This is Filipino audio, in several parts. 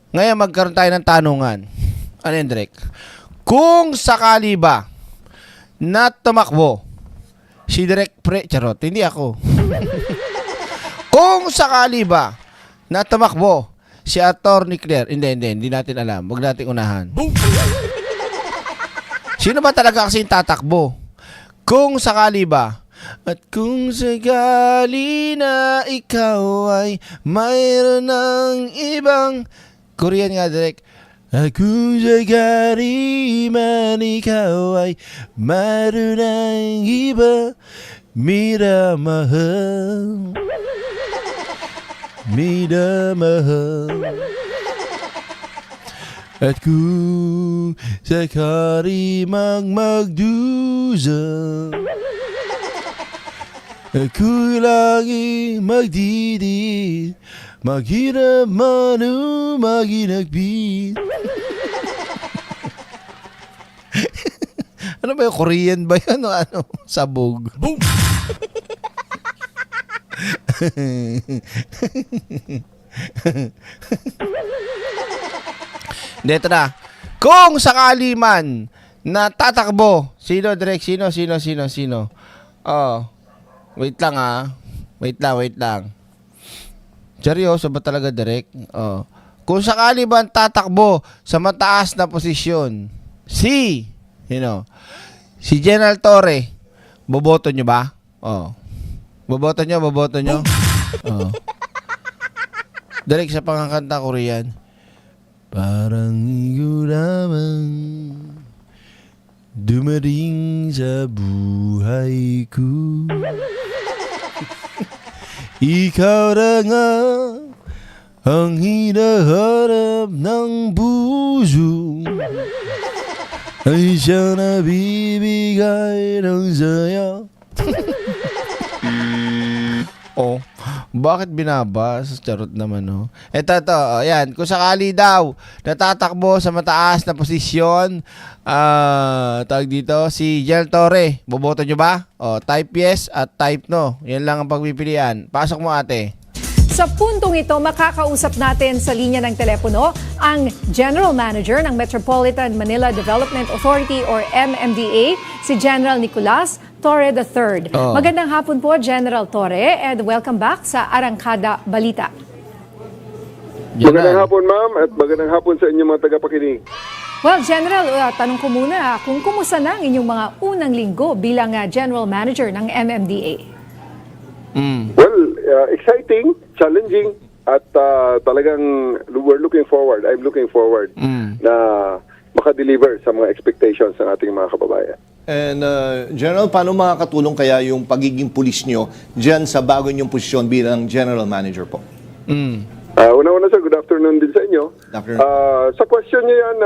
Ngayon magkaroon tayo ng tanungan. Ano yun, Drek? Kung sakali ba na tumakbo si Direk Charot, hindi ako. Kung sakali ba na tumakbo si Atty. Claire, hindi natin alam. Huwag natin unahan. Sino ba talaga kasi tatakbo? Kung sakali ba? At kung sakali na ikaw ay mayroon ng ibang Korean nga, Direk. At kung sakali man ikaw ay mayroon ng iba, minamahal. At kung sakali magdusa, ako'y lagi magdidi, maghirap man o maginagpit. Ano ba yung Korean ba yan o ano? Sabog. Boom! Dito na. Kung sakali man na tatakbo, sino, Direk? Sino? Oh, wait lang. Wait lang. Seryoso ba talaga, Direk? Oh. Kung sakali ba tatakbo sa mataas na posisyon, si General Torre, boboto nyo ba? Oh. Boboto nyo? Oh. Direk sa pangkanta Korean. Parang ikaw lamang dumating sa buhay ko. Ikaw na nga ang hinaharap ng puso, ay siyang nabibigay ng saya. Oh, bakit binabas? Charot naman, no? Ito, ayan. Kung sakali daw natatakbo sa mataas na posisyon, tawag dito, si General Torre, boboto nyo ba? Oh, type yes at type no. Yan lang ang pagpipilian. Pasok mo, ate. Sa puntong ito, makakausap natin sa linya ng telepono ang General Manager ng Metropolitan Manila Development Authority or MMDA, si General Nicolas Torre III. Oh. Magandang hapon po, General Torre, and welcome back sa Arangkada Balita. Magandang hapon, ma'am, at magandang hapon sa inyong mga tagapakinig. Well, General, tanong ko muna kung kumusta na ang inyong mga unang linggo bilang General Manager ng MMDA? Well, exciting, challenging, at talagang we're looking forward. I'm looking forward na makadeliver sa mga expectations ng ating mga kababayan. And General, paano makakatulong kaya yung pagiging pulis nyo dyan sa bago nyong posisyon bilang General Manager po? Una-una, sir, good afternoon din sa inyo. Good afternoon. Sa question niyo yan,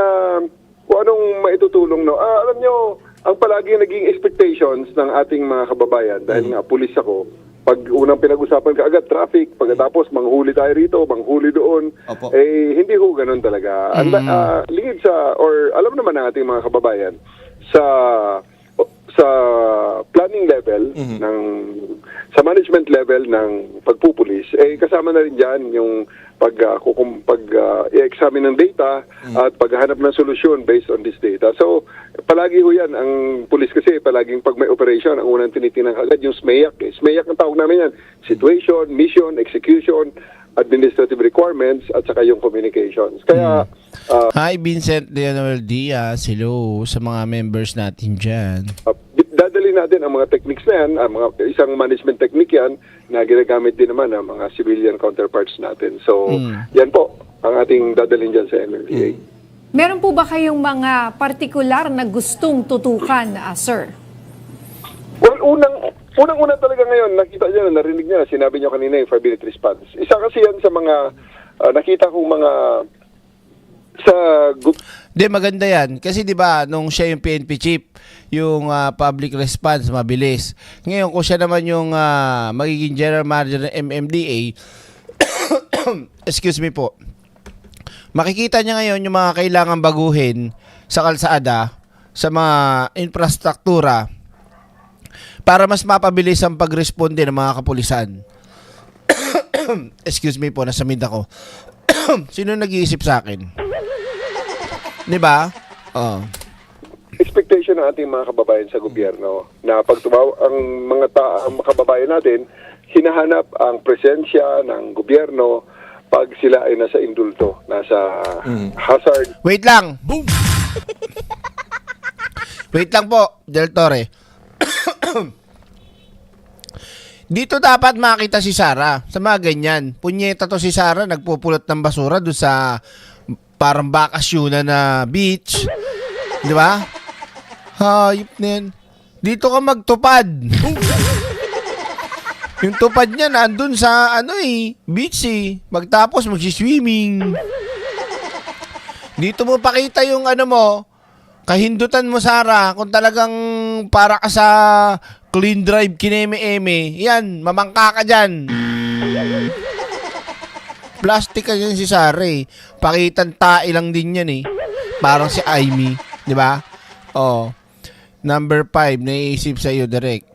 kung anong maitutulong, no? Alam nyo, ang palaging naging expectations ng ating mga kababayan, dahil nga pulis ako, pag unang pinag-usapan ka agad, traffic, pagkatapos manghuli tayo rito, manghuli doon, Opo. hindi ho ganun talaga. Lingid sa, or alam naman ng ating mga kababayan, sa planning level sa management level ng pagpupulis, kasama na rin diyan yung i-examine ng data at paghahanap ng solusyon based on this data. So, palagi ho yan. Ang pulis kasi, palaging pag may operation, ang unang tinitingnan agad yung SMEAC. SMEAC ang tawag namin yan. Situation, mission, execution, administrative requirements, at saka yung communications. Kaya, Hi, Vincent Leonel Diaz. Hello sa mga members natin dyan. dadali natin ang mga techniques na yan, isang management technique yan na ginagamit din naman ng mga civilian counterparts natin. So, yan po ang ating dadalhin dyan sa MMDA. Meron po ba kayong mga partikular na gustong tutukan, sir? Well, unang-una talaga ngayon, nakita niyo, narinig niyo, sinabi niyo kanina yung 5-minute response. Isa kasi yan sa mga nakita kong mga Di, maganda yan. Kasi di ba nung siya yung PNP chief, yung public response, mabilis. Ngayon, kung siya naman yung magiging general manager ng MMDA, excuse me po, makikita niya ngayon yung mga kailangan baguhin sa kalsada, sa mga infrastruktura, para mas mapabilis ang pag-responde ng mga kapulisan. Excuse me po, nasamid ako. Sino nag-iisip sa akin? 'Di ba? Oh. Expectation ng ating mga kababayan sa gobyerno na pag ang ang kababayan natin, hinahanap ang presensya ng gobyerno pag sila ay nasa indulto, nasa hazard. Wait lang. Boom. Wait lang po, Del Torre. Dito dapat makita si Sara sa mga ganyan. Punyeta to si Sara, nagpupulot ng basura doon sa parang bakasyonan na beach. Di ba? Hayop na yan. Dito ka magtupad. Yung tupad niya nandun sa beach Magtapos magsiswimming. Dito mo pakita yung mo, kahindutan mo Sara, kung talagang para ka sa clean drive kineme-eme, yan, mamangka ka dyan. Plastic ka dyan si Sara Pakitang tae lang din yan Parang si Aimee, di ba? Oh. Number 5, naiisip sa iyo direct.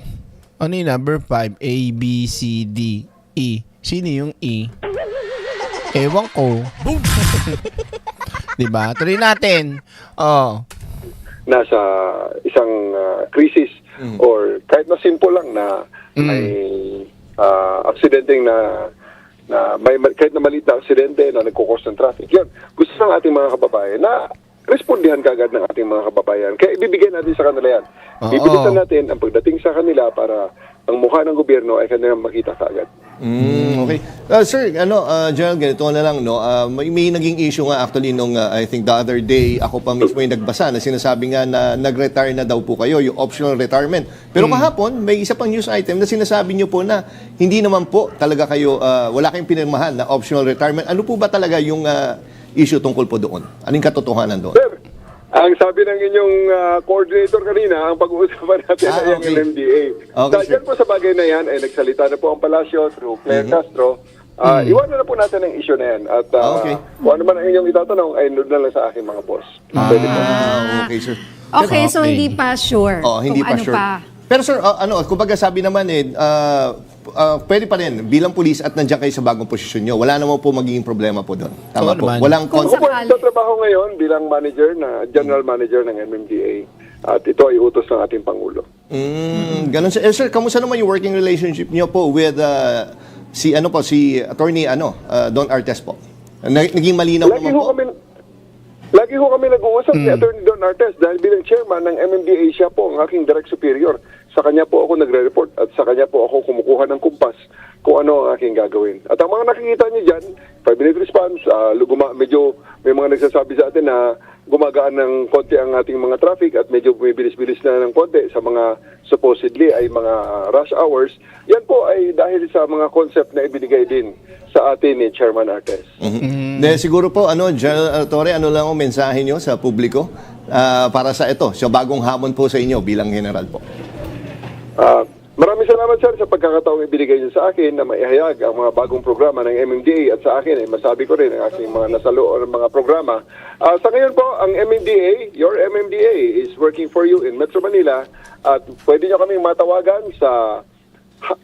Ano yung number 5? A, B, C, D, E. Sino yung E? Ewan ko. Boom! Diba? Tuloy natin. Oh. Nasa isang crisis or kahit na simple lang na may aksidenteng na kahit na maliit na aksidente na nagkukos ng traffic. Yan. Gusto ng ating mga kababayan na respondihan kagad ng ating mga kababayan. Kaya ibibigay natin sa kanila yan. Oo. Bibilisan natin ang pagdating sa kanila para ang mukha ng gobyerno ay kanilang makita kagad. Okay. Sir, General, ganito na lang, no? May naging issue nga actually nung, I think the other day, ako pa mismo yung nagbasa na sinasabi nga na nag-retire na daw po kayo, yung optional retirement. Pero kahapon, may isa pang news item na sinasabi nyo po na hindi naman po talaga kayo, wala kayong pinirmahan na optional retirement. Ano po ba talaga yung issue tungkol po doon? Anong katotohanan doon? Sir, ang sabi ng inyong coordinator kanina, ang pag-uusapan natin ay ang okay. MMDA. Okay, Dahil po sa bagay na yan, ay nagsalita na po ang Palasyo through Claire Castro. Iwanan na po natin ang issue na yan. At Okay. kung ano man ang inyong itatanong, ay nod na lang sa aking mga boss. Pwede po. Okay, sir. Okay, so Okay. hindi pa sure Hindi kung pa ano sure. pa. Pero sir, kumbaga sabi naman pwede pa rin bilang pulis at nandiyan kayo sa bagong posisyon nyo. Wala naman po magiging problema po doon. Tama Oo po. naman. Walang Kung Ako po sakali. nagtatrabaho ngayon bilang manager general manager ng MMDA. At ito ay utos ng ating Pangulo. Ganun sir. Sir, kamusta naman yung working relationship nyo po with si attorney Don Artes po? Naging malinaw naman po. Lagi ho kami nag-uusap si Attorney Don Artes dahil bilang chairman ng MMDA, siya po ang aking direct superior. Sa kanya po ako nagre-report at sa kanya po ako kumukuha ng kumpas kung ano ang aking gagawin. At ang mga nakikita niyo dyan, 5-minute response, medyo may mga nagsasabi sa atin na gumagaan ng konti ang ating mga traffic at medyo bumibilis-bilis na ng konti sa mga supposedly ay mga rush hours. Yan po ay dahil sa mga concept na ibinigay din sa atin ni Chairman Artes. Siguro po, General Torre, ano lang ang mensahe nyo sa publiko para sa ito, sa bagong hamon po sa inyo bilang general po? Maraming salamat sir sa pagkakataong ibinigay niyo sa akin na maihayag ang mga bagong programa ng MMDA at sa akin ay masabi ko rin ang aking mga nasalo ng mga programa. Sa ngayon po, ang MMDA, your MMDA is working for you in Metro Manila at pwede niyo kaming matawagan sa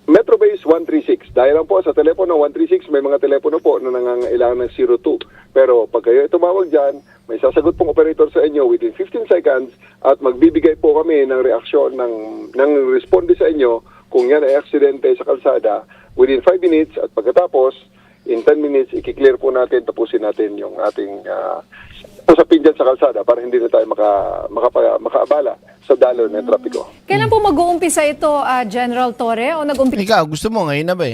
Metro Base 136. Dahil lang po sa telepono 136, may mga telepono po na nangangailangan ng 02. Pero pag kayo tumawag dyan, may sasagot pong operator sa inyo within 15 seconds at magbibigay po kami ng reaksyon ng responde sa inyo kung yan ay aksidente sa kalsada within 5 minutes at pagkatapos, in 10 minutes, i-clear po natin, tapusin natin yung ating usapin dyan sa kalsada para hindi na tayo makaabala sa daloy ng trapiko. Kailan po mag-uumpisa ito, General Torre? O nag-umpisa Ikaw, gusto mo ngayon na ba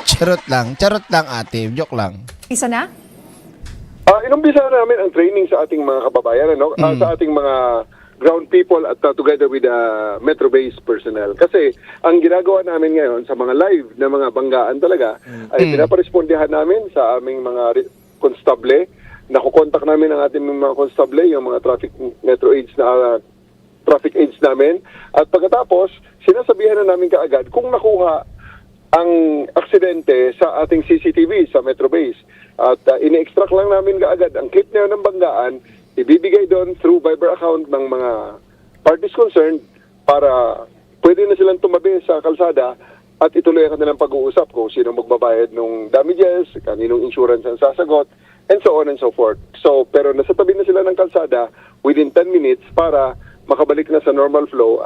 Charot lang ate, joke lang. na? Inumpisa namin ang training sa ating mga kababayan, sa ating mga ground people at together with the Metro Base personnel. Kasi ang ginagawa namin ngayon sa mga live na mga banggaan talaga ay pinaparespondihan namin sa aming mga konstable. Nakukontak namin ang ating mga konstable, yung mga traffic metro aids na traffic aids namin. At pagkatapos, sinasabihan na namin kaagad kung nakuha ang aksidente sa ating CCTV sa Metro Base. At ini-extract lang namin kaagad ang clip na ng banggaan, ibibigay doon through Viber account ng mga parties concerned para pwede na silang tumabi sa kalsada at ituloy ang kanilang pag-uusap kung sino magbabayad ng damages, kaninong insurance ang sasagot, and so on and so forth. So, pero nasa tabi na sila ng kalsada within 10 minutes para makabalik na sa normal flow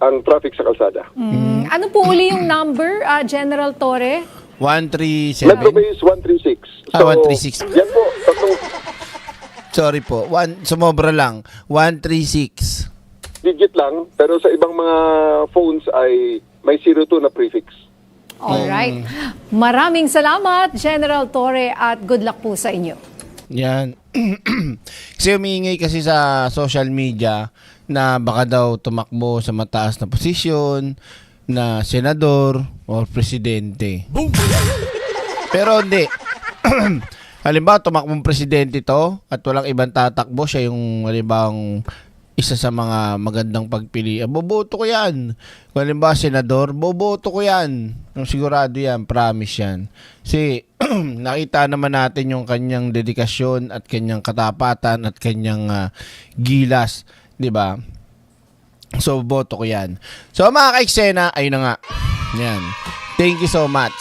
ang traffic sa kalsada. Ano po uli yung number, General Torre? 137. Metro Base 136. 136. Yan po, tatlong Sorry po. Sumobra lang. 136. digit lang, pero sa ibang mga phones ay may 02 na prefix. Alright. Maraming salamat, General Torre, at good luck po sa inyo. Yan. Kasi humihingi kasi sa social media na baka daw tumakbo sa mataas na posisyon na senador o presidente. Pero hindi. Halimbawa, tumakbong presidente to at walang ibang tatakbo, siya yung halimbawang isa sa mga magandang pagpili. Boboto ko yan. Kung halimbawa, senador, boboto ko yan. Sigurado yan, promise yan. Kasi nakita naman natin yung kanyang dedikasyon at kanyang katapatan at kanyang gilas. 'Di ba? So, boto ko yan. So, mga ka-eksena, ayun na nga. Yan. Thank you so much.